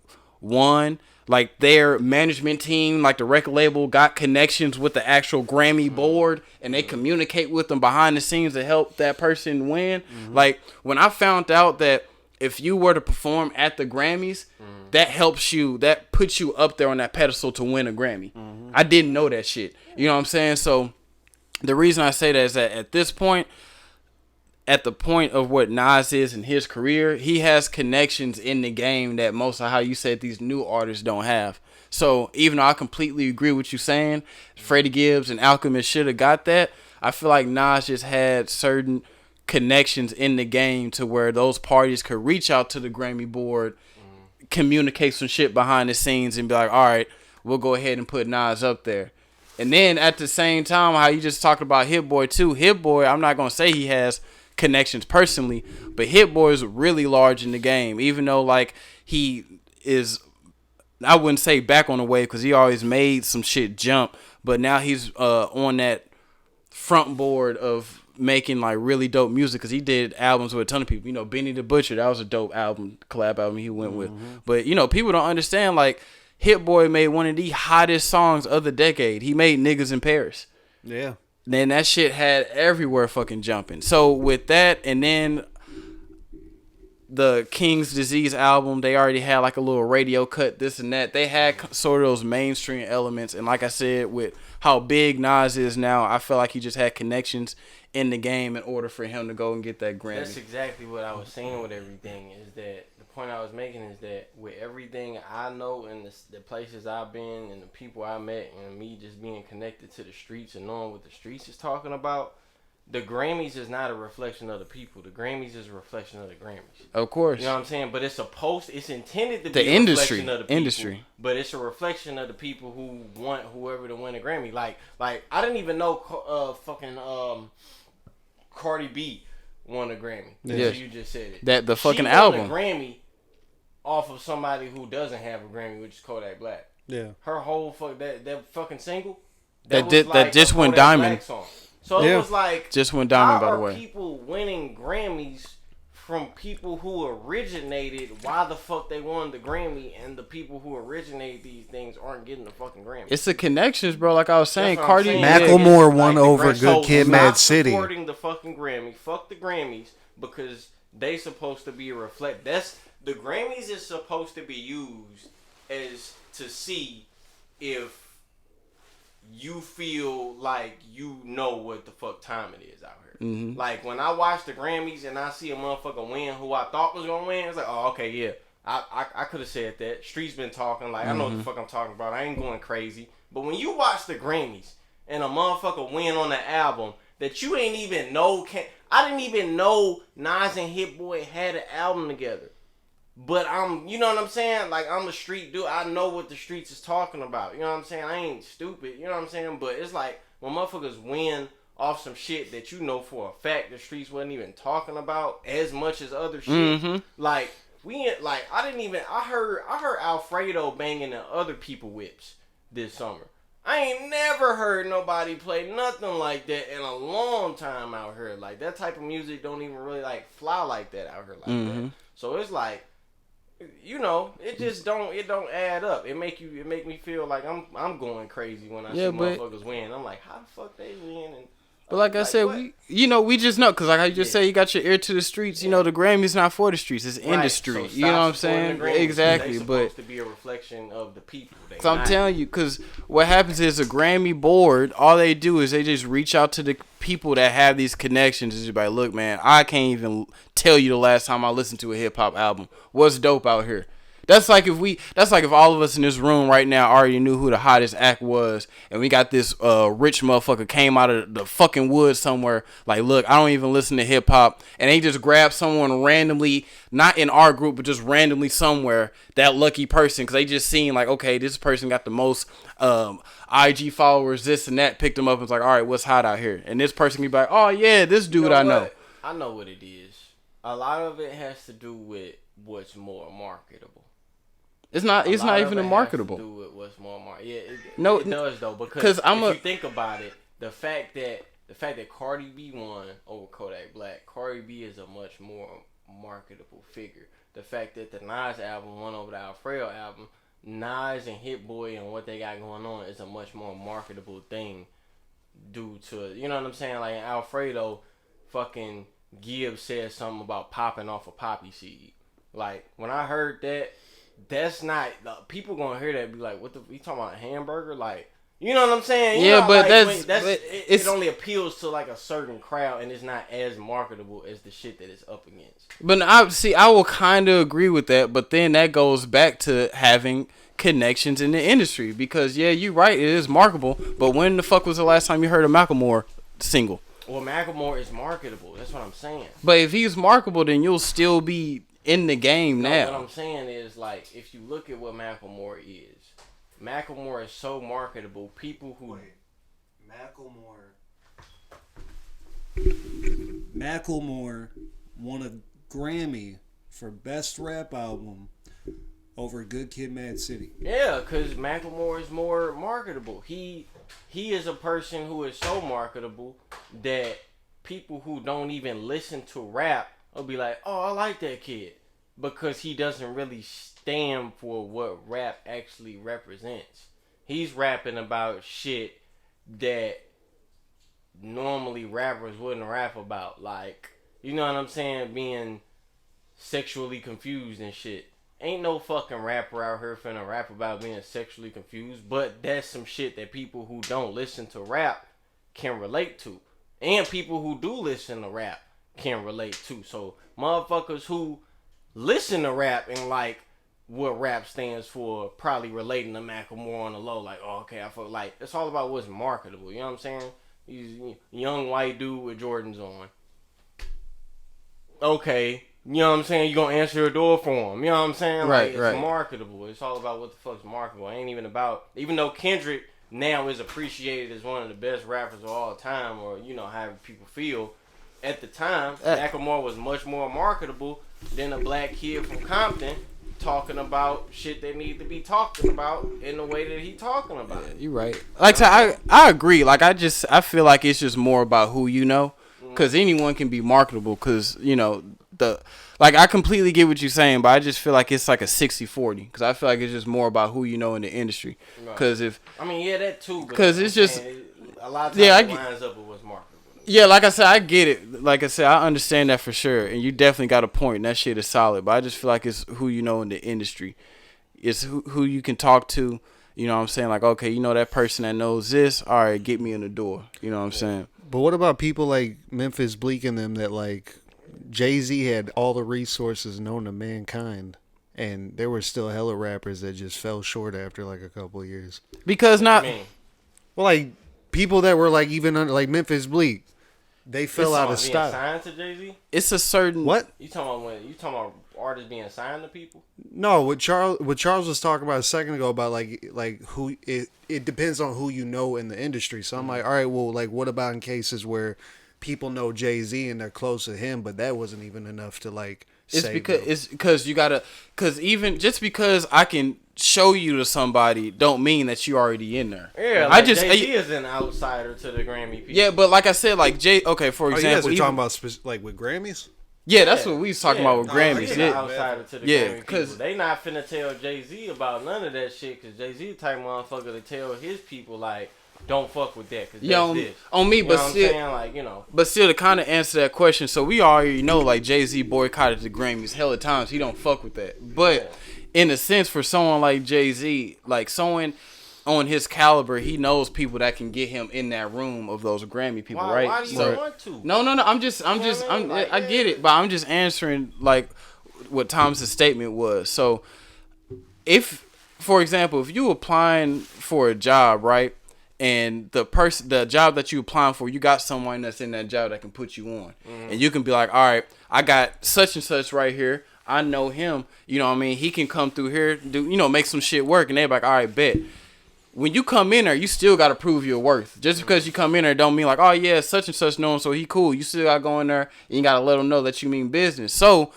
like their management team, like the record label, got connections with the actual Grammy board, and they communicate with them behind the scenes to help that person win. Like, when I found out that if you were to perform at the Grammys, that helps you, that puts you up there on that pedestal to win a Grammy. I didn't know that shit. You know what I'm saying? So the reason I say that is that at this point, at the point of what Nas is in his career, he has connections in the game that most of how you said these new artists don't have. So even though I completely agree with you saying Freddie Gibbs and Alchemist should have got that, I feel like Nas just had certain connections in the game to where those parties could reach out to the Grammy board, communicate some shit behind the scenes, and be like, all right, we'll go ahead and put Nas up there. And then at the same time, how you just talked about Hit Boy too. Hit Boy, I'm not going to say he has connections personally, but Hit Boy is really large in the game, even though like he is, I wouldn't say back on the wave because he always made some shit jump, but now he's on that front board of making like really dope music because he did albums with a ton of people. You know, Benny the Butcher, that was a dope album, collab album he went with. But you know, people don't understand, like, Hit Boy made one of the hottest songs of the decade. He made Niggas in Paris. Yeah. Then that shit had everywhere fucking jumping. So with that, and then the King's Disease album, they already had like a little radio cut, this and that. They had sort of those mainstream elements, and like I said, with how big Nas is now, I feel like he just had connections in the game in order for him to go and get that Grammy. That's exactly what I was saying with everything. Is that the point I was making? Is that with everything I know and the places I've been and the people I met and me just being connected to the streets and knowing what the streets is talking about. The Grammys is not a reflection of the people. The Grammys is a reflection of the Grammys. Of course. You know what I'm saying? But it's intended to the be a industry, reflection of the people. industry. But it's a reflection of the people who want whoever to win a Grammy. Like I didn't even know Cardi B won a Grammy. Yeah. You just said it. That the fucking she album. won a Grammy off of somebody who doesn't have a Grammy, which is Kodak Black. Yeah. Her whole that fucking single That was just a went Kodak diamond. Black song. So Yeah. it was like, Just went diamond, how by the are way. people winning Grammys from people who originated? Why the fuck they won the Grammy, and the people who originated these things aren't getting the fucking Grammy? It's the connections, bro. Like I was saying, That's what I'm Cardi. saying. Macklemore It's won the over Gram- Good Kid, Mad stop City. Supporting the fucking Grammy. Fuck the Grammys, because they supposed to be a reflect. The Grammys is supposed to be used as to see if you feel like you know what the fuck time it is out here. Mm-hmm. Like when I watch the Grammys and I see a motherfucker win who I thought was gonna win, it's like, oh, okay, yeah, I could have said that. Street's been talking, like I know what the fuck I'm talking about. I ain't going crazy. But when you watch the Grammys and a motherfucker win on the album that you ain't even know, I didn't even know Nas and Hit Boy had an album together. But you know what I'm saying? Like, I'm a street dude. I know what the streets is talking about. You know what I'm saying? I ain't stupid. You know what I'm saying? But it's like, when motherfuckers win off some shit that you know for a fact the streets wasn't even talking about as much as other shit. Mm-hmm. Like, I heard Alfredo banging the other people whips this summer. I ain't never heard nobody play nothing like that in a long time out here. Like, that type of music don't even really, like, fly like that out here like that. So it's like, you know, it don't add up. It make me feel like I'm going crazy when I see motherfuckers win. I'm like, how the fuck they win? And But like I said, what? we just know, because like I just said, you got your ear to the streets. You know, the Grammy's not for the streets; it's industry. So you know what I'm stop supporting saying? the Grammys. Exactly. They But supposed to be a reflection of the people. so I'm telling you, because what happens is a Grammy board, all they do is they just reach out to the people that have these connections. And just be like, look, man, I can't even tell you the last time I listened to a hip hop album. What's dope out here? That's like if all of us in this room right now already knew who the hottest act was, and we got this rich motherfucker came out of the fucking woods somewhere. Like, look, I don't even listen to hip hop, and they just grab someone randomly, not in our group, but just randomly somewhere, that lucky person, because they just seen like, okay, this person got the most IG followers, this and that, picked them up and was like, all right, what's hot out here? And this person can be like, oh yeah, this dude You know I know. what? I know what it is. A lot of it has to do with what's more marketable. It's not even marketable. Has to do with what's more marketable. Yeah, No, it does though, because you think about it, the fact that Cardi B won over Kodak Black, Cardi B is a much more marketable figure. The fact that the Nas album won over the Alfredo album, Nas and Hit Boy and what they got going on is a much more marketable thing due to, you know what I'm saying? Like in Alfredo, fucking Gibbs said something about popping off a poppy seed. Like when I heard that, that's not, people gonna hear that and be like, what the, you talking about a hamburger? Like, you know what I'm saying? You yeah, know, but like, it only appeals to like a certain crowd, and it's not as marketable as the shit that it's up against. But I will kind of agree with that, but then that goes back to having connections in the industry, because yeah, you're right, it is marketable, but when the fuck was the last time you heard a Macklemore single? Well, Macklemore is marketable, that's what I'm saying. But if he's marketable, then you'll still be in the game now. What I'm saying is, like, if you look at what Macklemore is so marketable. People who Macklemore won a Grammy for Best Rap Album over Good Kid, Mad City. Yeah, because Macklemore is more marketable. He is a person who is so marketable that people who don't even listen to rap will be like, oh, I like that kid. Because he doesn't really stand for what rap actually represents. He's rapping about shit that normally rappers wouldn't rap about. Like, you know what I'm saying? Being sexually confused and shit. Ain't no fucking rapper out here finna rap about being sexually confused, but that's some shit that people who don't listen to rap can relate to. And people who do listen to rap can relate to. So motherfuckers who listen to rap and like what rap stands for probably relating to Macklemore on the low. Like, oh, okay, I feel like it's all about what's marketable. You know what I'm saying? He's a young white dude with Jordans on. Okay. You know what I'm saying? You gonna answer a door for him. You know what I'm saying? Right, Like, it's marketable. It's all about what the fuck's marketable. It ain't even about, even though Kendrick now is appreciated as one of the best rappers of all time, or, you know, however people feel. At the time, Macklemore was much more marketable than a black kid from Compton talking about shit that need to be talked about in the way that he talking about it. You're right. Like, I agree. Like, I feel like it's just more about who you know. Because anyone can be marketable. Because, you know, like, I completely get what you're saying, but I just feel like it's like a 60-40. Because I feel like it's just more about who you know in the industry. Because if... I mean, yeah, that too. Because it's just... A lot of times it lines up with what's marketable. Yeah, like I said, I get it. Like I said, I understand that for sure. And you definitely got a point. And that shit is solid. But I just feel like it's who you know in the industry. It's who you can talk to. You know what I'm saying? Like, okay, you know that person that knows this. All right, get me in the door. You know what I'm saying? But what about people like Memphis Bleak and them that, like, Jay-Z had all the resources known to mankind, and there were still hella rappers that just fell short after, like, a couple of years? Because not... Well, like, people that were, like, even under, like, Memphis Bleak, they fell out of style. Signed to Jay-Z? It's a certain... What? You talking about artists being signed to people? No, what Charles was talking about a second ago about like who it depends on who you know in the industry. So I'm like, all right, well, like, what about in cases where people know Jay-Z and they're close to him, but that wasn't even enough to like save them? It's because you gotta, because even just because I can show you to somebody don't mean that you already in there. Yeah, like Jay-Z is an outsider to the Grammy people. Yeah, but like I said, like okay, for example, you guys are talking about like with Grammys. Yeah, that's what we was talking about with Grammys. Outsider to the Grammy people. They not finna tell Jay-Z about none of that shit, because Jay-Z the type of motherfucker to tell his people, like, don't fuck with that, because that's this. On me, you but know still, what I'm saying? Like, you know. But still, to kind of answer that question, so we already know, like, Jay-Z boycotted the Grammys hella times. He don't fuck with that. But in a sense, for someone like Jay-Z, like, someone on his caliber, he knows people that can get him in that room of those Grammy people, right? Why do you want to? No. I get it, but I'm just answering like what Tom's statement was. So, if, for example, if you applying for a job, right, and the job that you applying for, you got someone that's in that job that can put you on, and you can be like, all right, I got such and such right here. I know him. You know what I mean? He can come through here, make some shit work, and they're like, all right, bet. When you come in there, you still got to prove your worth. Just because you come in there don't mean like, oh, yeah, such and such know him, so he cool. You still got to go in there and you got to let him know that you mean business. So,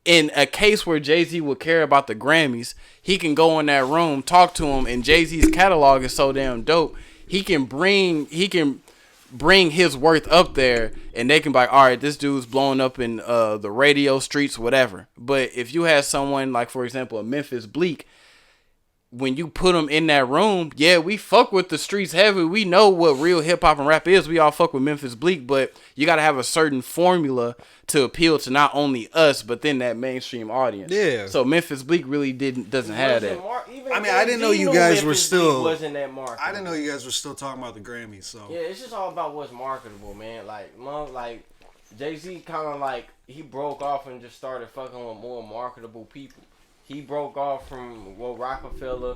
in a case where Jay-Z would care about the Grammys, he can go in that room, talk to him, and Jay-Z's catalog is so damn dope. He can bring his worth up there, and they can be like, all right, this dude's blowing up in the radio streets, whatever. But if you had someone like, for example, a Memphis Bleak, when you put them in that room, yeah, we fuck with the streets heavy. We know what real hip hop and rap is. We all fuck with Memphis Bleak, but you got to have a certain formula to appeal to not only us, but then that mainstream audience. Yeah. So Memphis Bleak really doesn't have that. I mean, I didn't know you guys were still. Wasn't that marketable. I didn't know you guys were still talking about the Grammys. So yeah, it's just all about what's marketable, man. Like Jay-Z kind of like he broke off and just started fucking with more marketable people. He broke off from what Rockefeller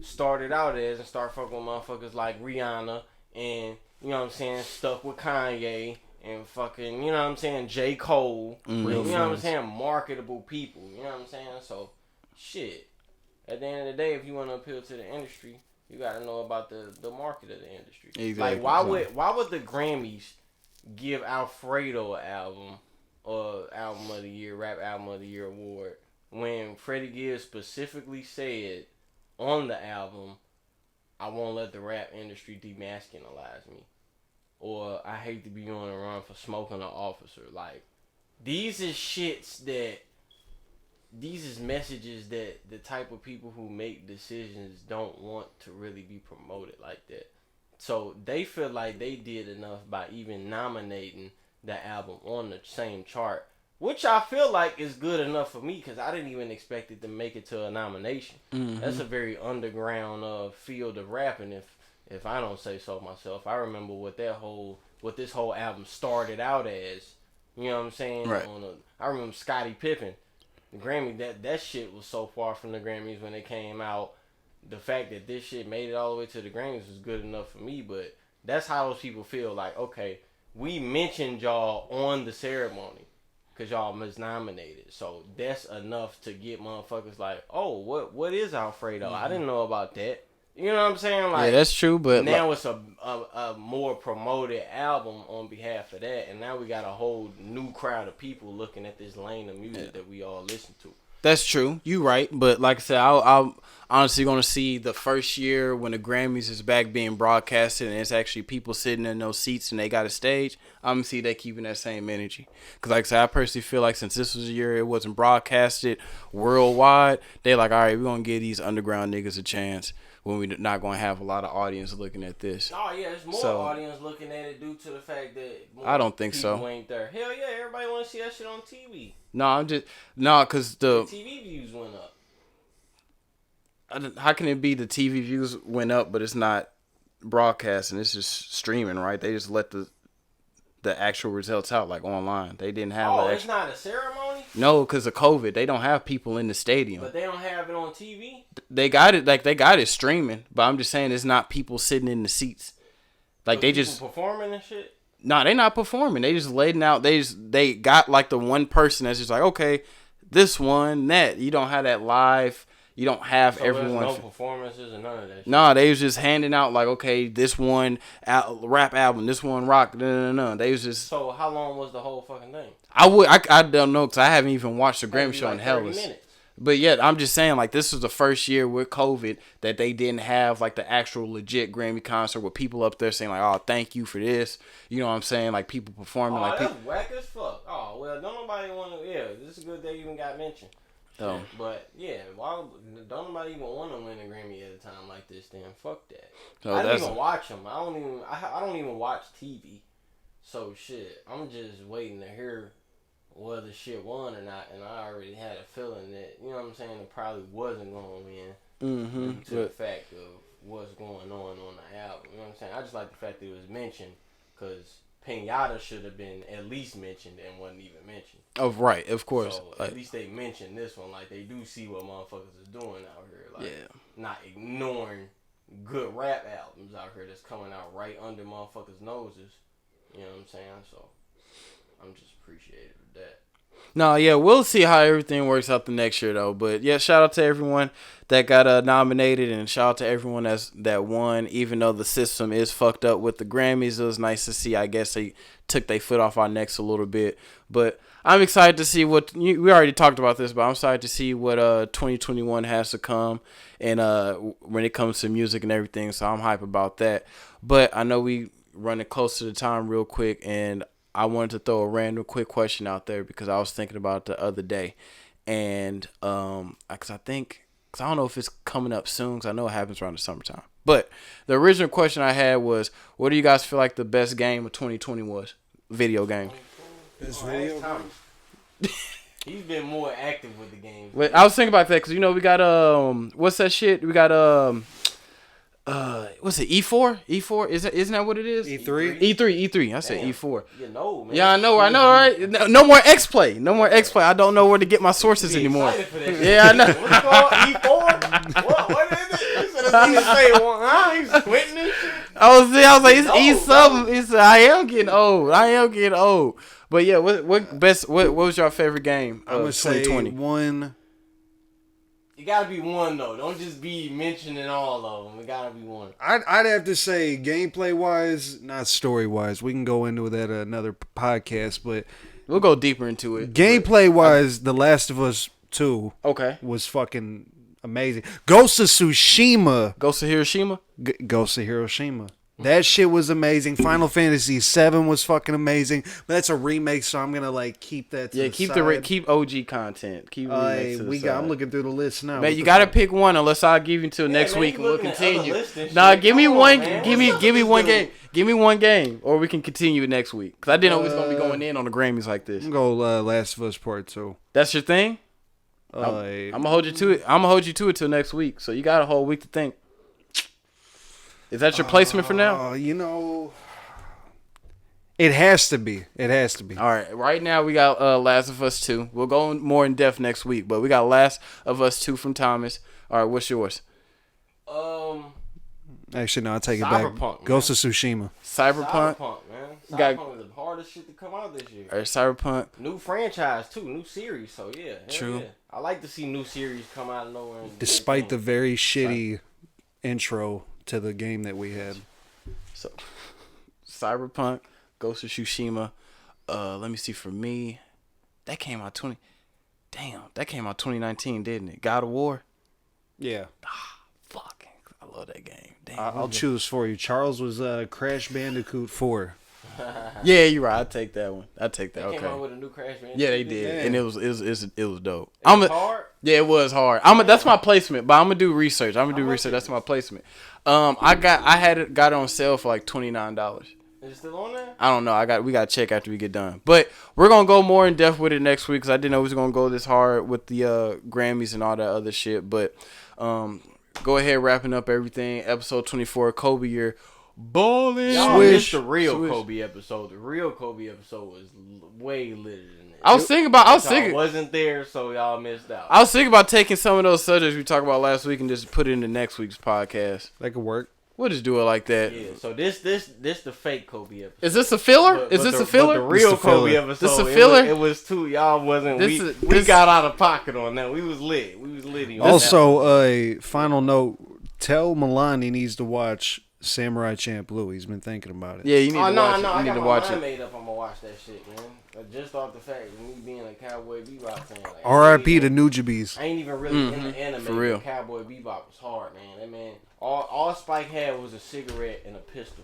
started out as and started fucking with motherfuckers like Rihanna and, you know what I'm saying, stuff with Kanye and fucking, you know what I'm saying, J. Cole. You know what I'm saying, marketable people. You know what I'm saying? So, shit. At the end of the day, if you want to appeal to the industry, you got to know about the market of the industry. Exactly. Like, why would the Grammys give Alfredo an album or Album of the Year, Rap Album of the Year award, when Freddie Gibbs specifically said on the album, I won't let the rap industry demasculinize me, or I hate to be on the run for smoking an officer. Like, these is messages that the type of people who make decisions don't want to really be promoted like that. So they feel like they did enough by even nominating the album on the same chart Which I feel like is good enough for me because I didn't even expect it to make it to a nomination. Mm-hmm. That's a very underground field of rapping, if I don't say so myself. I remember what this whole album started out as. You know what I'm saying? Right. I remember Scottie Pippen, the Grammy. That shit was so far from the Grammys when it came out. The fact that this shit made it all the way to the Grammys was good enough for me. But that's how those people feel. Like, okay, we mentioned y'all on the ceremony. Cause y'all misnominated, so that's enough to get motherfuckers like, oh, what is Alfredo? I didn't know about that. You know what I'm saying? Like, yeah, that's true. But now it's a more promoted album on behalf of that, and now we got a whole new crowd of people looking at this lane of music that we all listen to. that's true. You right. But like I said, I'm honestly going to see the first year when the Grammys is back being broadcasted and it's actually people sitting in those seats and they got a stage. I'm going to see they keeping that same energy. Because like I said, I personally feel like since this was a year it wasn't broadcasted worldwide, they like, all right, we're going to give these underground niggas a chance when we're not going to have a lot of audience looking at this. Oh yeah, there's more audience looking at it due to the fact that more I don't think people so. ain't there. Hell yeah, everybody want to see that shit on TV. Because the TV views went up. how can it be the TV views went up, but it's not broadcasting? It's just streaming, right? They just let the actual results out like online. They didn't have. Oh, it's not a ceremony. No, because of COVID, they don't have people in the stadium. But they don't have it on TV. They got it they got it streaming, but I'm just saying it's not people sitting in the seats. Like So they people just performing and shit. no, they not performing. They just letting out. They got like the one person that's just like, okay, this one, that. You don't have that live. You don't have So everyone. there's no performances and none of that shit. No, they was just handing out like, okay, this one rap album, this one rock. No. They was just. So how long was the whole fucking thing? I don't know because I haven't even watched the Grammy Maybe show in like hell. 30 minutes. But yeah, I'm just saying like this was the first year with COVID that they didn't have like the actual legit Grammy concert with people up there saying like, oh, thank you for this. You know what I'm saying? Like people performing like that's people. whack as fuck. Oh well, don't nobody want to. Yeah, this is good they even got mentioned. Oh. But yeah, why don't nobody even want to win a Grammy at a time like this? Then fuck that. So I don't that's even watch them. I don't even watch TV. So shit, I'm just waiting to hear whether shit won or not, and I already had a feeling that, you know what I'm saying, it probably wasn't going to win due to the fact of what's going on the album. You know what I'm saying? I just like the fact that it was mentioned because Pinata should have been at least mentioned and wasn't even mentioned. Oh, right, of course. So like, at least they mentioned this one. Like, they do see what motherfuckers is doing out here. Like, yeah. not ignoring good rap albums out here that's coming out right under motherfuckers' noses. You know what I'm saying? So I'm just appreciative of that. No, yeah, we'll see how everything works out the next year, though. But, yeah, shout out to everyone that got nominated, and shout out to everyone that won. Even though the system is fucked up with the Grammys, it was nice to see. I guess they took their foot off our necks a little bit. But I'm excited to see what – we already talked about this, but I'm excited to see what 2021 has to come and when it comes to music and everything. So I'm hype about that. But I know we running close to the time real quick, and – I wanted to throw a random quick question out there because I was thinking about it the other day, and because I don't know if it's coming up soon because I know it happens around the summertime. But the original question I had was, what do you guys feel like the best game of 2020 was? Video game. Best video game. He's been more active with the game. Wait, I was thinking about that because we got what's that shit? We got what's it? E4? E4? Isn't that what it is? E3? E3. I said Damn. E4. You know, man. Yeah, I know, right? No more X-Play. No more X-Play. I don't know where to get my sources anymore. Yeah, I know. What's it called? E4? What is it? You should have seen him say one. He's squinting and shit. I was like, it's No, E something. It's I am getting old. But yeah, what was your favorite game I'm of gonna say 2020? one. It gotta be one though. Don't just be mentioning all of them. It gotta be one. I'd have to say gameplay wise, not story wise. We can go into that another podcast, but We'll go deeper into it. gameplay wise, The Last of Us 2 Okay. was fucking amazing. Ghost of Tsushima. Ghost of Hiroshima? Ghost of Hiroshima. That shit was amazing. Final Fantasy 7 was fucking amazing. But that's a remake, so I'm gonna like keep that. To Yeah, the keep OG content. Keep remakes to the side. I'm looking through the list now. Man, you gotta pick one unless I'll give you until next man, week you and we'll looking at continue. other lists and Nah, shit. give me Come one. on, man. Give What's up me with one this game. dude? Give me one game, or we can continue it next week. Because I didn't know we was going to be going in on the Grammys like this. I'm going to go Last of Us Part 2. That's your thing? I'm I'm going to hold you to it. I'm going to hold you to it till next week. So you got a whole week to think. Is that your placement for now? You know, it has to be. It has to be. All right. Right now, we got Last of Us 2. We'll go more in depth next week. But we got Last of Us 2 from Thomas. All right. What's yours? Actually, no, I'll take it back. Cyberpunk, Ghost of Tsushima. Cyberpunk. Cyberpunk, man. Got- Cyberpunk is the hardest shit to come out this year. All right. Cyberpunk. New franchise too, new series. So yeah, hell True. Yeah. I like to see new series come out of nowhere. And Despite the very shitty intro to the game that we had. So, Cyberpunk, Ghost of Tsushima. Let me see. For me, that came out 2019, didn't it? God of War. Yeah. Fuck, I love that game. Damn. I'll choose for you. Charles was Crash Bandicoot 4. Yeah, you're right. I take that one. I take that. They Okay. came out with a new Crash Bandicoot. Yeah, they did, Yeah. and it was dope. It was hard. Yeah, it was hard. That's my placement, but I'm gonna do research. That's my placement. I got it on sale for like $29. Is it still on there? I don't know. We got to check after we get done. But we're going to go more in depth with it next week because I didn't know we was going to go this hard with the Grammys and all that other shit. But go ahead, wrapping up everything. Episode 24, Kobe year. Ballin'. Y'all missed the real Swish. Kobe episode. The real Kobe episode was way litter than this. I was thinking Y'all wasn't there, so y'all missed out. I was thinking about taking some of those subjects we talked about last week and just put it into next week's podcast. That could work. We'll just do it like that. Yeah, so this the fake Kobe episode. Is this a filler? But Is this the, a filler? But the real This the Kobe filler. episode. This a filler? It was too. Y'all wasn't. This We is- got out of pocket on that. We was lit. We was litty. on Also, final note. Tell Milan he needs to watch Samurai Champloo. He's been thinking about it. Yeah, you need that. to watch I it. You need got to my watch mind it. made up. I'm gonna watch that shit, man. Just off the fact of me being a Cowboy Bebop fan. Like, R.I.P. to Nujabes. I ain't even really in the anime. for real. But Cowboy Bebop was hard, man. That man, all Spike had was a cigarette and a pistol.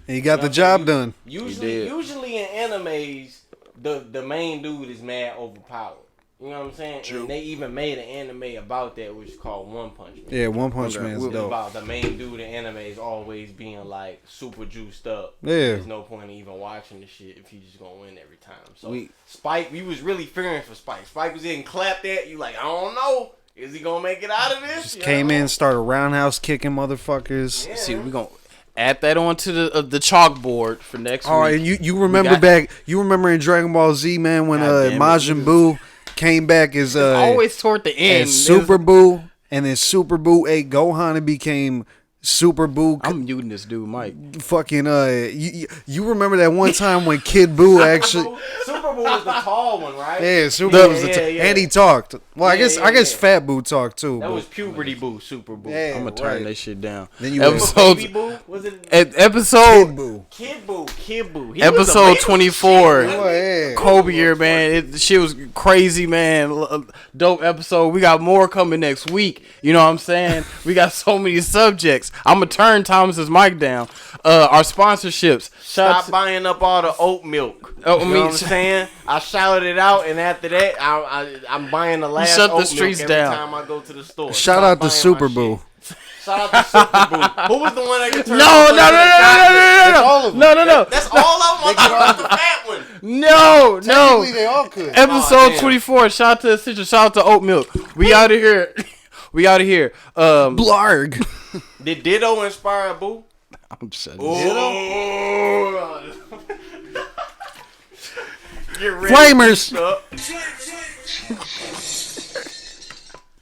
And he got the job done. Usually in animes, the main dude is mad overpowered. You know what I'm saying? True. And they even made an anime about that, which is called One Punch Man. Yeah, One Punch Man's It's dope. about the main dude in animes always being like super juiced up. Yeah. There's no point in even watching the shit if he's just gonna win every time. So Spike, we was really fearing for Spike. Spike was getting clapped at. You like, I don't know. Is he gonna make it out of this? Just came in, started roundhouse kicking motherfuckers. Yeah. See, we're going to add that onto the chalkboard for next All right, week. and you remember you remember in Dragon Ball Z, man, when God damn it. Majin Buu came back as Always toward the end. as Super Buu, and then Super Buu ate Gohan and became Super Buu. I'm muting this dude, Mike. Fucking you remember that one time when Kid Buu actually Super Bowl was the tall one, right? yeah Super Buu was yeah. and he talked. Well, I Yeah, guess yeah. Fat Buu talked too. That but- was Puberty Boo, Super Boo. Yeah, I'm going to turn right. that shit down. Then you episode, Baby Boo? Was it episode Kid Buu. Kid Boo? Kid Boo. He was a episode baby 24. shit, Oh, yeah. Kobe year, man. Shit was crazy, man. Dope episode. We got more coming next week. You know what I'm saying? We got so many subjects. I'm going to turn Thomas's mic down. Our sponsorships. Stop buying up all the oat milk. Oh, You know what I'm saying? I shouted it out, and after that, I'm buying the last shut the oat streets milk every down. time I go to the store. Shout Stop out to buying Super my Buu. shit. Shout out to Super Boo. Who was the one that could turn No. That's all of them. I'm the fat one. No. They all could. Episode damn. 24. Shout out to Essential. Shout out to Oat Milk. We out of here. We out of here. Blarg. Did Ditto inspire Boo? I'm shutting Oh. Get ready. Flamers. Up.